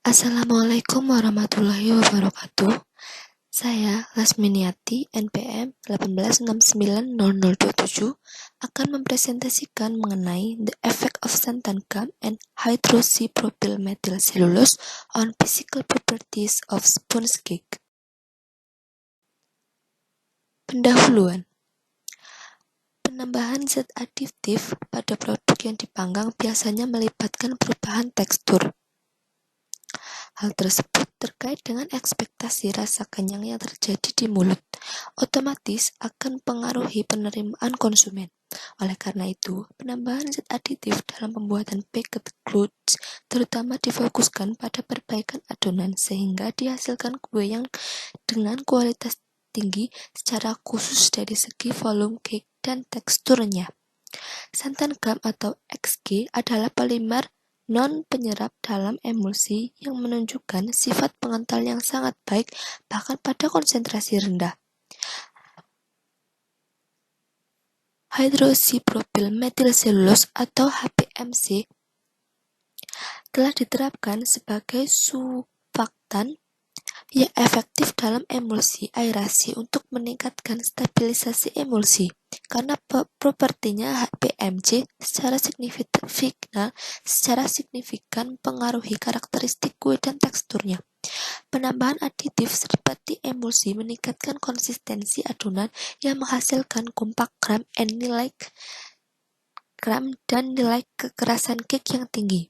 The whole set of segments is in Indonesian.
Assalamualaikum warahmatullahi wabarakatuh. Saya Lasminiati, NPM 186900027, akan mempresentasikan mengenai the effect of santan gum and hydroxypropyl methyl cellulose on physical properties of sponge cake. Pendahuluan. Penambahan zat adiktif pada produk yang dipanggang biasanya melibatkan perubahan tekstur. Hal tersebut terkait dengan ekspektasi rasa kenyang yang terjadi di mulut, otomatis akan mempengaruhi penerimaan konsumen. Oleh karena itu, penambahan zat aditif dalam pembuatan packaged goods terutama difokuskan pada perbaikan adonan sehingga dihasilkan kue yang dengan kualitas tinggi secara khusus dari segi volume cake dan teksturnya. Santan gum atau XG adalah polimer non-penyerap dalam emulsi yang menunjukkan sifat pengental yang sangat baik bahkan pada konsentrasi rendah. Hydroxypropyl methyl cellulose atau HPMC telah diterapkan sebagai surfaktan yang efektif dalam emulsi aerasi untuk meningkatkan stabilisasi emulsi. Karena propertinya HPMC secara signifikan mempengaruhi karakteristik kue dan teksturnya. Penambahan aditif seperti emulsi meningkatkan konsistensi adonan yang menghasilkan kompak gram dan nilai kekerasan cake yang tinggi.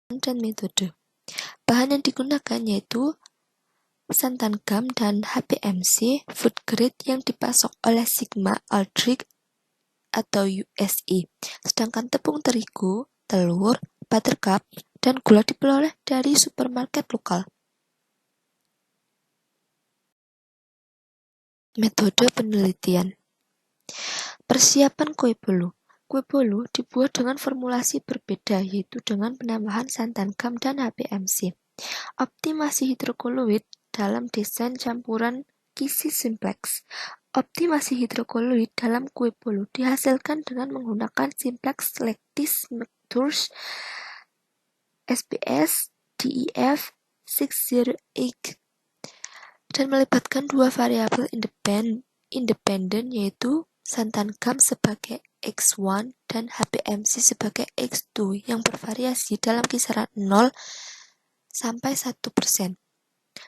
Dan metode. Bahan yang digunakan yaitu santan gum dan HPMC food grade yang dipasok oleh Sigma Aldrich atau USE. Sedangkan tepung terigu, telur, buttercup, dan gula diperoleh dari supermarket lokal. Metode penelitian. Persiapan kue bolu. Kue bolu dibuat dengan formulasi berbeda, yaitu dengan penambahan santan gum dan HPMC. Optimasi hidrokoloid dalam desain campuran kisi simplex. Optimasi hidrokoloid dalam kue bolu dihasilkan dengan menggunakan simplex lactis mixtures SBS DEF 608 dan melibatkan dua variabel independen yaitu santan gum sebagai X1 dan HPMC sebagai X2 yang bervariasi dalam kisaran 0 sampai 1%.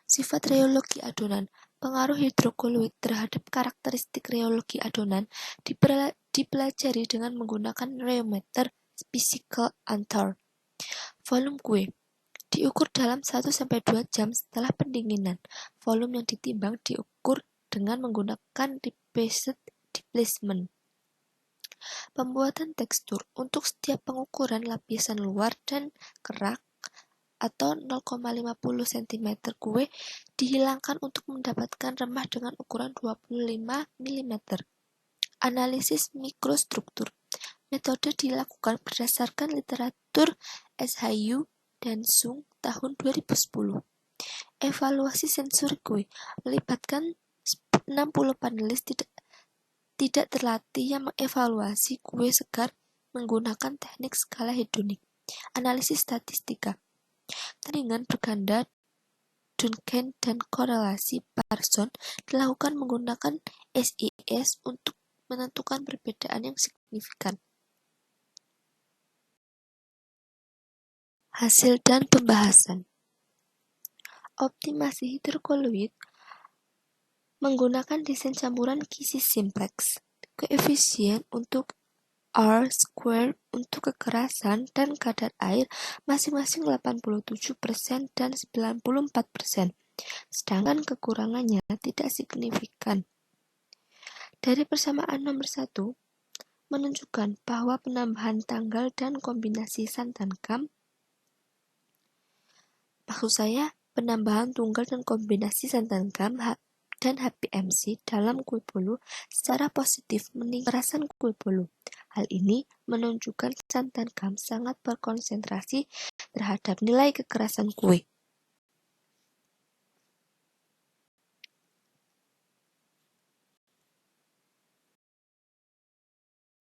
Sifat reologi adonan. Pengaruh hidrokoloid terhadap karakteristik reologi adonan dipelajari dengan menggunakan reometer physical antar. Volume kue diukur dalam 1-2 jam setelah pendinginan. Volume yang ditimbang diukur dengan menggunakan repeated displacement. Pembuatan tekstur. Untuk setiap pengukuran lapisan luar dan kerak atau 0,50 cm kue dihilangkan untuk mendapatkan remah dengan ukuran 25 mm. Analisis mikrostruktur. Metode dilakukan berdasarkan literatur SHU dan Sung tahun 2010. Evaluasi sensori kue melibatkan 60 panelis tidak terlatih yang mengevaluasi kue segar menggunakan teknik skala hedonik. Analisis statistika. Tandingan berganda Duncan dan korelasi Parson dilakukan menggunakan SIS untuk menentukan perbedaan yang signifikan. Hasil dan pembahasan. Optimasi hidrokoloid menggunakan desain campuran kisi simplex. Koefisien untuk R² untuk kekerasan dan kadar air masing-masing 87% dan 94%, sedangkan kekurangannya tidak signifikan. Dari persamaan nomor 1, menunjukkan bahwa penambahan tanggal dan kombinasi santan gum, penambahan tunggal dan kombinasi santan gum dan HPMC dalam kue bolu secara positif meningkatkan kue bolu. Hal ini menunjukkan santan gum sangat berkonsentrasi terhadap nilai kekerasan kue.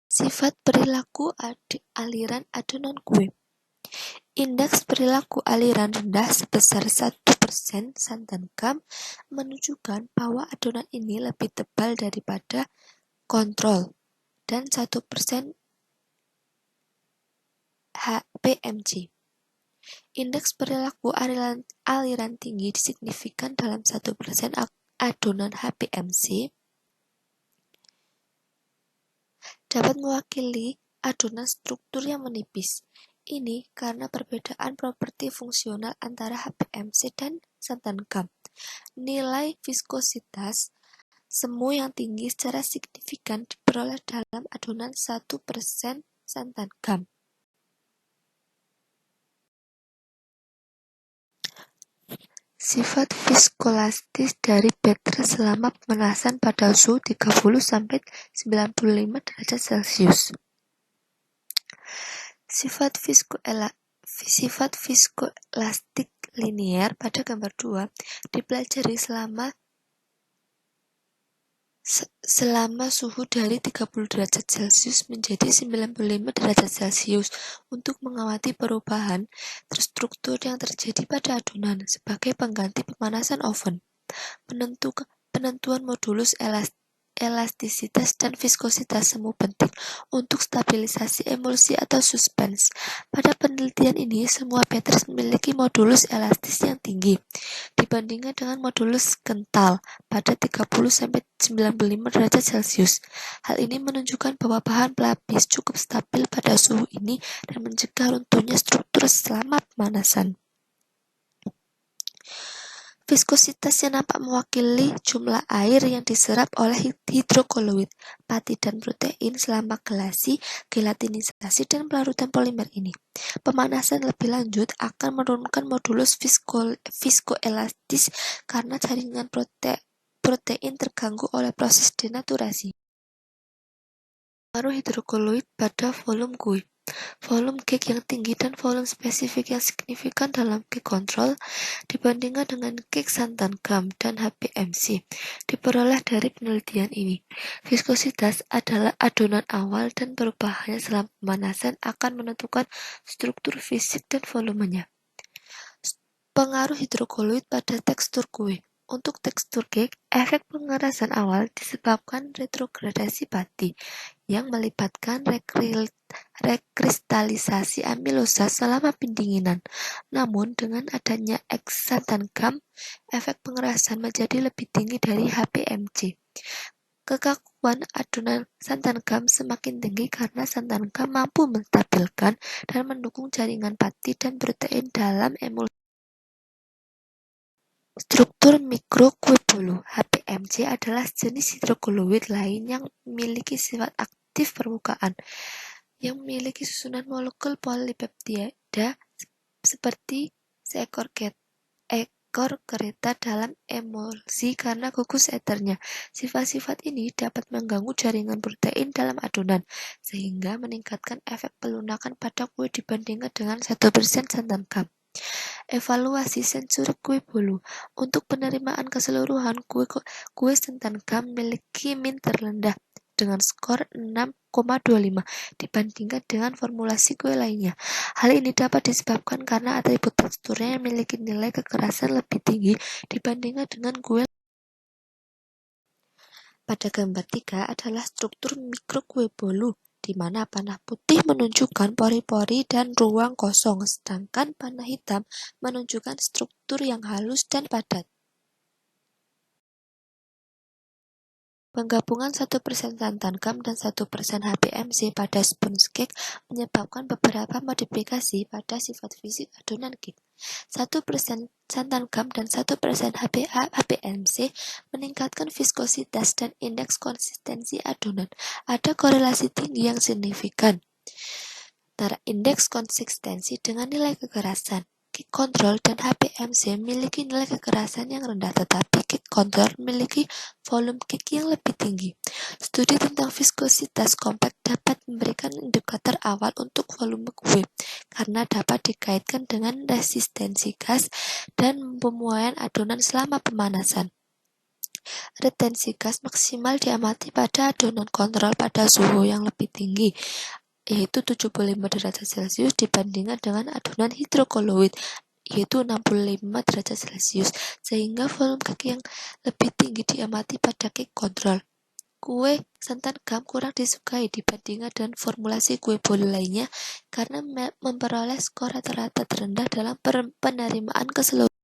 Sifat perilaku aliran adonan kue. Indeks perilaku aliran rendah sebesar 1% santan gam menunjukkan bahwa adonan ini lebih tebal daripada kontrol dan 1% HPMC. Indeks perilaku aliran tinggi signifikan dalam 1% adonan HPMC dapat mewakili adonan struktur yang menipis. Ini karena perbedaan properti fungsional antara HPMC dan santan gam. Nilai viskositas semu yang tinggi secara signifikan diperoleh dalam adonan 1% santan gam. Sifat viskolastis dari baterai selama pemanasan pada suhu 30–95 derajat Celcius. Sifat viskoelastik linier pada gambar 2 dipelajari selama suhu dari 30 derajat Celcius menjadi 95 derajat Celcius untuk mengamati perubahan terstruktur yang terjadi pada adonan sebagai pengganti pemanasan oven. Penentuan modulus elastisitas dan viskositas semu penting untuk stabilisasi emulsi atau suspens. Pada penelitian ini, semua baterai memiliki modulus elastis yang tinggi dibandingkan dengan modulus kental pada 30–95 derajat Celcius. Hal ini menunjukkan bahwa bahan pelapis cukup stabil pada suhu ini dan mencegah runtuhnya struktur selama pemanasan. Viskositas yang nampak mewakili jumlah air yang diserap oleh hidrokoloid, pati dan protein selama gelasi, gelatinisasi, dan pelarutan polimer ini. Pemanasan lebih lanjut akan menurunkan modulus viskoelastis karena jaringan protein terganggu oleh proses denaturasi. Pengaruh hidrokoloid pada volume kue. Volume cake yang tinggi dan volume spesifik yang signifikan dalam cake control dibandingkan dengan cake santan gam dan HPMC diperoleh dari penelitian ini. Viskositas adalah adonan awal dan perubahannya selama pemanasan akan menentukan struktur fisik dan volumenya. Pengaruh hidrokoloid pada tekstur kue. Untuk tekstur cake, efek pengerasan awal disebabkan retrogradasi pati yang melibatkan rekristalisasi amilosa selama pendinginan. Namun, dengan adanya eks santan gam, efek pengerasan menjadi lebih tinggi dari HPMC. Kekakuan adonan santan gam semakin tinggi karena santan gam mampu menstabilkan dan mendukung jaringan pati dan protein dalam emulsi. Struktur mikro kue bolu HPMC adalah jenis hidrokoloid lain yang memiliki sifat aktif permukaan, yang memiliki susunan molekul polipeptida seperti seekor kereta dalam emulsi karena gugus eternya. Sifat-sifat ini dapat mengganggu jaringan protein dalam adonan, sehingga meningkatkan efek pelunakan pada kue dibandingkan dengan 1% santan gam. Evaluasi sensori kue bolu. Untuk penerimaan keseluruhan, kue santan gam memiliki min terrendah dengan skor 6,25 dibandingkan dengan formulasi kue lainnya. Hal ini dapat disebabkan karena atribut teksturnya yang memiliki nilai kekerasan lebih tinggi dibandingkan dengan kue. Pada gambar 3 adalah struktur mikro kue bolu, di mana panah putih menunjukkan pori-pori dan ruang kosong, sedangkan panah hitam menunjukkan struktur yang halus dan padat. Penggabungan 1% santan gam dan 1% HPMC pada sponge cake menyebabkan beberapa modifikasi pada sifat fisik adonan cake. 1% santan gam dan 1% HPMC meningkatkan viskositas dan indeks konsistensi adonan. Ada korelasi tinggi yang signifikan antara indeks konsistensi dengan nilai kekerasan. Cake control dan HPMC memiliki nilai kekerasan yang rendah, tetapi cake control memiliki volume cake yang lebih tinggi. Studi tentang viskositas kompak dapat memberikan indikator awal untuk volume kue, karena dapat dikaitkan dengan resistensi gas dan pemuaian adonan selama pemanasan. Retensi gas maksimal diamati pada adonan kontrol pada suhu yang lebih tinggi, yaitu 75 derajat Celcius dibandingkan dengan adonan hidrokoloid, yaitu 65 derajat Celcius, sehingga volume cake yang lebih tinggi diamati pada cake control. Kue santan gam kurang disukai dibandingkan dengan formulasi kue bolu lainnya karena memperoleh skor rata-rata terendah dalam penerimaan keseluruhan.